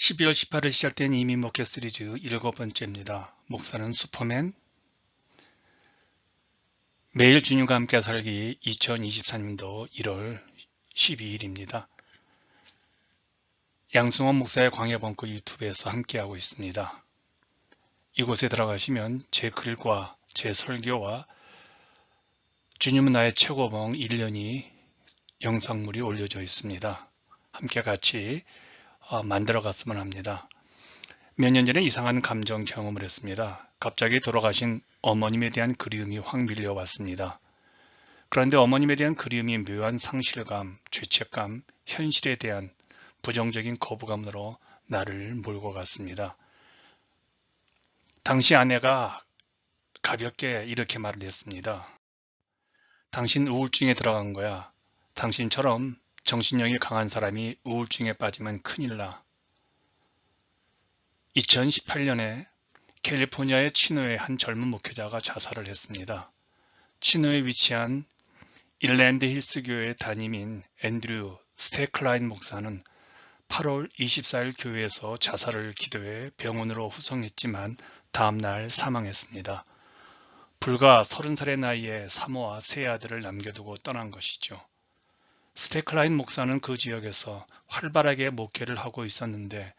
12월 18일 시작된 이민 목회 시리즈 7번째입니다. 목사는 슈퍼맨. 매일 주님과 함께 살기 2024년도 1월 12일입니다. 양승원 목사의 광야번구 유튜브에서 함께하고 있습니다. 이곳에 들어가시면 제 글과 제 설교와 주님은 나의 최고봉 1년이 영상물이 올려져 있습니다. 함께 같이 만들어 갔으면 합니다. 몇 년 전에 이상한 감정 경험을 했습니다. 갑자기 돌아가신 어머님에 대한 그리움이 확 밀려왔습니다. 그런데 어머님에 대한 그리움이 묘한 상실감, 죄책감, 현실에 대한 부정적인 거부감으로 나를 몰고 갔습니다. 당시 아내가 가볍게 이렇게 말을 했습니다. 당신 우울증에 들어간 거야. 당신처럼 정신력이 강한 사람이 우울증에 빠지면 큰일 나. 2018년에 캘리포니아의 치노의 한 젊은 목회자가 자살을 했습니다. 치노에 위치한 일랜드 힐스 교회 담임인 앤드류 스테클라인 목사는 8월 24일 교회에서 자살을 기도해 병원으로 후송했지만 다음날 사망했습니다. 불과 30살의 나이에 사모와 세 아들을 남겨두고 떠난 것이죠. 스테클라인 목사는 그 지역에서 활발하게 목회를 하고 있었는데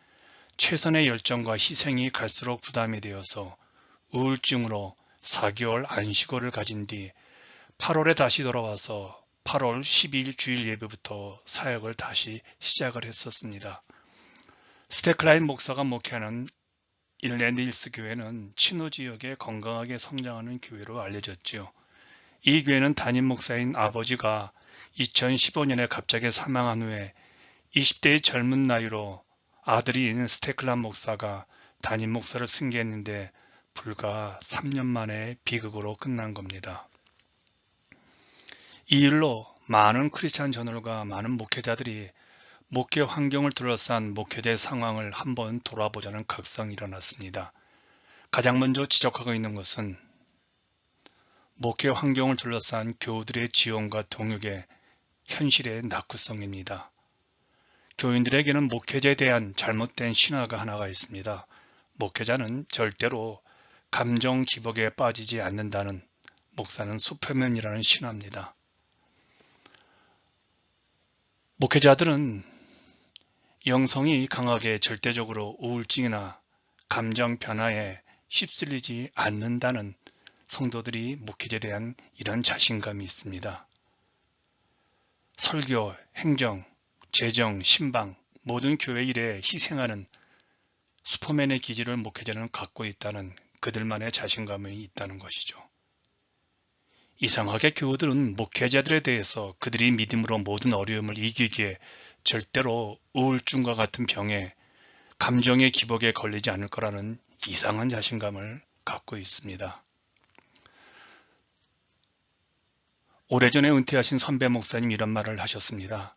최선의 열정과 희생이 갈수록 부담이 되어서 우울증으로 4개월 안식월을 가진 뒤 8월에 다시 돌아와서 8월 12일 주일 예배부터 사역을 다시 시작을 했었습니다. 스테클라인 목사가 목회하는 일랜드 힐스 교회는 치노 지역에 건강하게 성장하는 교회로 알려졌지요. 이 교회는 담임 목사인 아버지가 2015년에 갑자기 사망한 후에 20대의 젊은 나이로 아들인 스테클란 목사가 담임 목사를 승계했는데 불과 3년 만에 비극으로 끝난 겁니다. 이 일로 많은 크리스찬 저널과 많은 목회자들이 목회 환경을 둘러싼 목회자의 상황을 한번 돌아보자는 각성이 일어났습니다. 가장 먼저 지적하고 있는 것은 목회 환경을 둘러싼 교우들의 지원과 동역의 현실의 낙후성입니다. 교인들에게는 목회자에 대한 잘못된 신화가 하나가 있습니다. 목회자는 절대로 감정 기복에 빠지지 않는다는 목사는 슈퍼맨이라는 신화입니다. 목회자들은 영성이 강하게 절대적으로 우울증이나 감정 변화에 휩쓸리지 않는다는 성도들이 목회자에 대한 이런 자신감이 있습니다. 설교, 행정, 재정, 신방, 모든 교회 일에 희생하는 슈퍼맨의 기질을 목회자는 갖고 있다는 그들만의 자신감이 있다는 것이죠. 이상하게 교우들은 목회자들에 대해서 그들이 믿음으로 모든 어려움을 이기기에 절대로 우울증과 같은 병에 감정의 기복에 걸리지 않을 거라는 이상한 자신감을 갖고 있습니다. 오래전에 은퇴하신 선배 목사님 이런 말을 하셨습니다.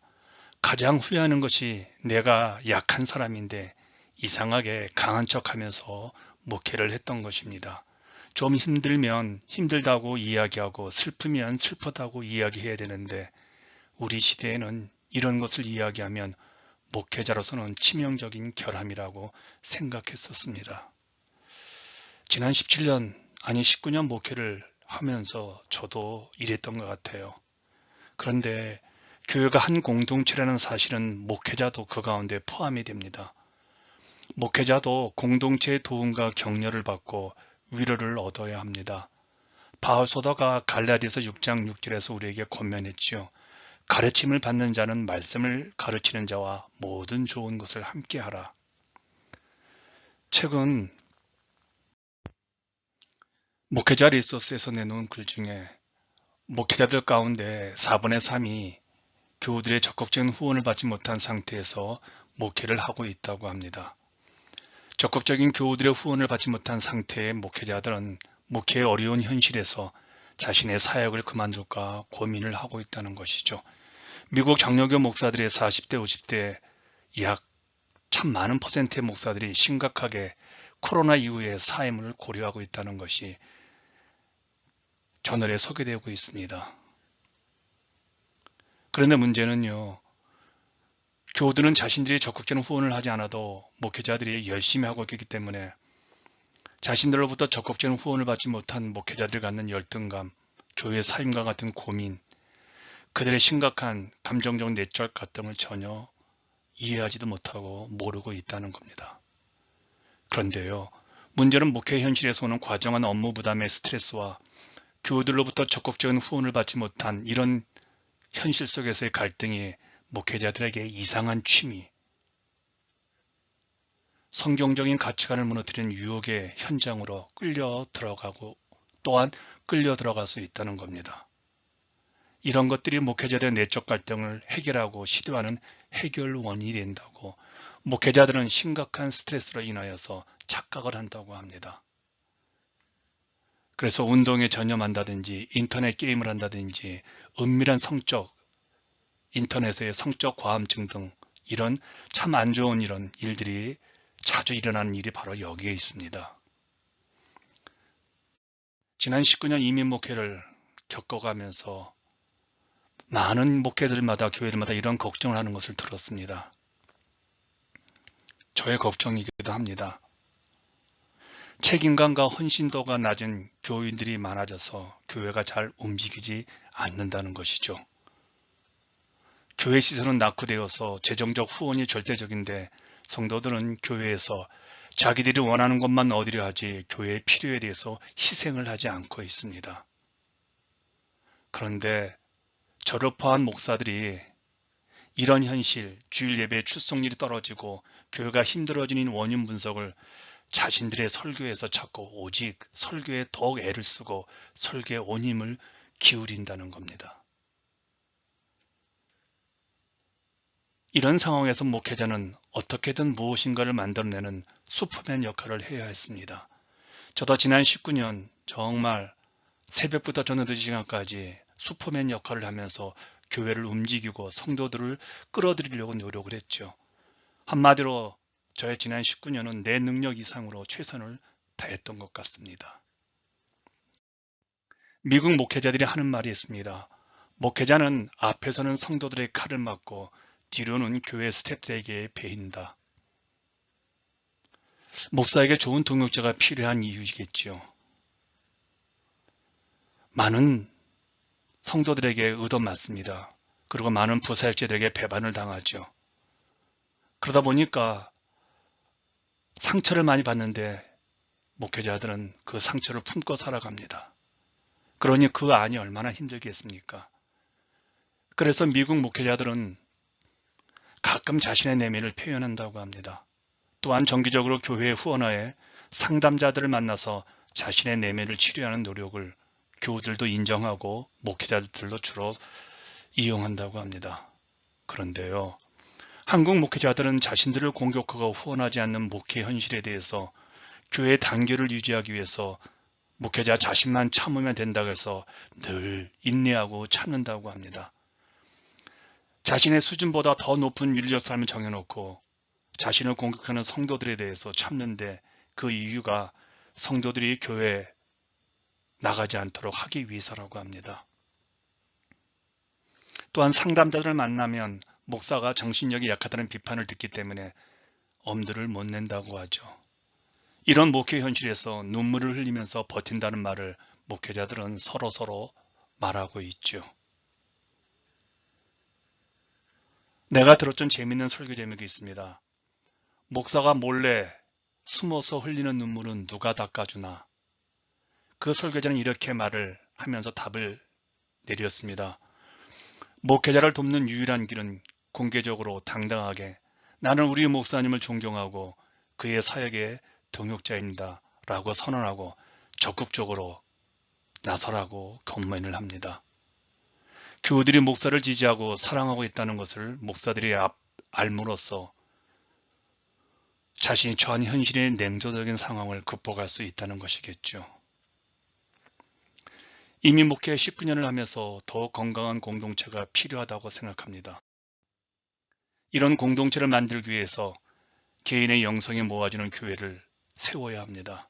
가장 후회하는 것이 내가 약한 사람인데 이상하게 강한 척하면서 목회를 했던 것입니다. 좀 힘들면 힘들다고 이야기하고 슬프면 슬프다고 이야기해야 되는데 우리 시대에는 이런 것을 이야기하면 목회자로서는 치명적인 결함이라고 생각했었습니다. 지난 17년 아니 19년 목회를 하면서 저도 이랬던 것 같아요. 그런데 교회가 한 공동체라는 사실은 목회자도 그 가운데 포함이 됩니다. 목회자도 공동체의 도움과 격려를 받고 위로를 얻어야 합니다. 바울 사도가 갈라디아서 6장 6절에서 우리에게 권면했지요. 가르침을 받는 자는 말씀을 가르치는 자와 모든 좋은 것을 함께하라. 최근 목회자 리소스에서 내놓은 글 중에 목회자들 가운데 4분의 3이 교우들의 적극적인 후원을 받지 못한 상태에서 목회를 하고 있다고 합니다. 적극적인 교우들의 후원을 받지 못한 상태의 목회자들은 목회의 어려운 현실에서 자신의 사역을 그만둘까 고민을 하고 있다는 것이죠. 미국 장로교 목사들의 40대, 50대 약 참 많은 퍼센트의 목사들이 심각하게 코로나 이후의 사임을 고려하고 있다는 것이 저널에 소개되고 있습니다. 그런데 문제는요, 교우들은 자신들이 적극적인 후원을 하지 않아도 목회자들이 열심히 하고 있기 때문에 자신들로부터 적극적인 후원을 받지 못한 목회자들이 갖는 열등감, 교회 사임과 같은 고민, 그들의 심각한 감정적 내적 갈등을 전혀 이해하지도 못하고 모르고 있다는 겁니다. 그런데요, 문제는 목회 현실에서 오는 과정한 업무 부담의 스트레스와 교우들로부터 적극적인 후원을 받지 못한 이런 현실 속에서의 갈등이 목회자들에게 이상한 취미, 성경적인 가치관을 무너뜨리는 유혹의 현장으로 끌려 들어가고 또한 끌려 들어갈 수 있다는 겁니다. 이런 것들이 목회자들의 내적 갈등을 해결하고 시도하는 해결원이 된다고 목회자들은 심각한 스트레스로 인하여서 착각을 한다고 합니다. 그래서 운동에 전념한다든지 인터넷 게임을 한다든지 은밀한 인터넷의 성적 과음증 등 이런 참 안 좋은 이런 일들이 자주 일어나는 일이 바로 여기에 있습니다. 지난 19년 이민 목회를 겪어가면서 많은 목회들마다 교회들마다 이런 걱정을 하는 것을 들었습니다. 저의 걱정이기도 합니다. 책임감과 헌신도가 낮은 교인들이 많아져서 교회가 잘 움직이지 않는다는 것이죠. 교회 시설은 낙후되어서 재정적 후원이 절대적인데 성도들은 교회에서 자기들이 원하는 것만 얻으려 하지 교회의 필요에 대해서 희생을 하지 않고 있습니다. 그런데 저를 포함한 목사들이 이런 현실, 주일 예배 출석률이 떨어지고 교회가 힘들어지는 원인 분석을 자신들의 설교에서 찾고 오직 설교에 더욱 애를 쓰고 설교에 온 힘을 기울인다는 겁니다. 이런 상황에서 목회자는 어떻게든 무엇인가를 만들어내는 슈퍼맨 역할을 해야 했습니다. 저도 지난 19년 정말 새벽부터 저녁 늦은 시간까지 슈퍼맨 역할을 하면서 교회를 움직이고 성도들을 끌어들이려고 노력을 했죠. 한마디로 저의 지난 19년은 내 능력 이상으로 최선을 다했던 것 같습니다. 미국 목회자들이 하는 말이 있습니다. 목회자는 앞에서는 성도들의 칼을 맞고 뒤로는 교회 스태프들에게 베인다. 목사에게 좋은 동역자가 필요한 이유이겠지요. 많은 성도들에게 얻어맞습니다. 그리고 많은 부사역자들에게 배반을 당하죠. 그러다 보니까 상처를 많이 받는데 목회자들은 그 상처를 품고 살아갑니다. 그러니 그 안이 얼마나 힘들겠습니까? 그래서 미국 목회자들은 가끔 자신의 내면을 표현한다고 합니다. 또한 정기적으로 교회 후원화에 상담자들을 만나서 자신의 내면을 치료하는 노력을 교우들도 인정하고 목회자들도 주로 이용한다고 합니다. 그런데요, 한국 목회자들은 자신들을 공격하고 후원하지 않는 목회 현실에 대해서 교회의 단결을 유지하기 위해서 목회자 자신만 참으면 된다고 해서 늘 인내하고 참는다고 합니다. 자신의 수준보다 더 높은 윤리적 삶을 정해놓고 자신을 공격하는 성도들에 대해서 참는데 그 이유가 성도들이 교회에 나가지 않도록 하기 위해서라고 합니다. 또한 상담자들을 만나면 목사가 정신력이 약하다는 비판을 듣기 때문에 엄두를 못 낸다고 하죠. 이런 목회 현실에서 눈물을 흘리면서 버틴다는 말을 목회자들은 서로 말하고 있죠. 내가 들었던 재미있는 설교 제목이 있습니다. 목사가 몰래 숨어서 흘리는 눈물은 누가 닦아주나? 그 설교자는 이렇게 말을 하면서 답을 내렸습니다. 목회자를 돕는 유일한 길은 공개적으로 당당하게 나는 우리 목사님을 존경하고 그의 사역의 동역자입니다 라고 선언하고 적극적으로 나서라고 권면을 합니다. 교우들이 목사를 지지하고 사랑하고 있다는 것을 목사들이 알므로써 자신이 처한 현실의 냉소적인 상황을 극복할 수 있다는 것이겠죠. 이민 목회 19년을 하면서 더 건강한 공동체가 필요하다고 생각합니다. 이런 공동체를 만들기 위해서 개인의 영성이 모아지는 교회를 세워야 합니다.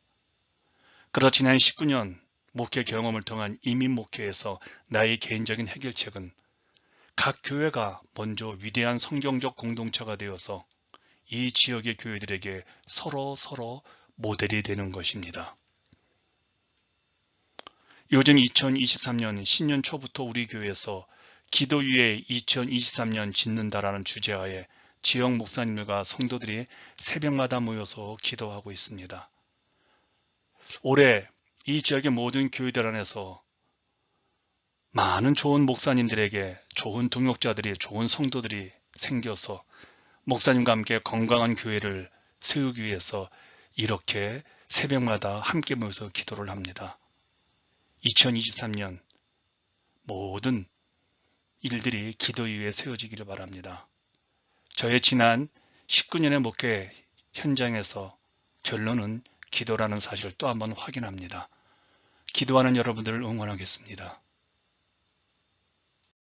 그러나 지난 19년 목회 경험을 통한 이민 목회에서 나의 개인적인 해결책은 각 교회가 먼저 위대한 성경적 공동체가 되어서 이 지역의 교회들에게 서로 모델이 되는 것입니다. 요즘 2023년 신년 초부터 우리 교회에서 기도위에 2023년 짓는다라는 주제하에 지역 목사님들과 성도들이 새벽마다 모여서 기도하고 있습니다. 올해 이 지역의 모든 교회들 안에서 많은 좋은 목사님들에게 좋은 동역자들이, 좋은 성도들이 생겨서 목사님과 함께 건강한 교회를 세우기 위해서 이렇게 새벽마다 함께 모여서 기도를 합니다. 2023년 모든 일들이 기도 위에 세워지기를 바랍니다. 저의 지난 19년의 목회 현장에서 결론은 기도라는 사실을 또 한번 확인합니다. 기도하는 여러분들을 응원하겠습니다.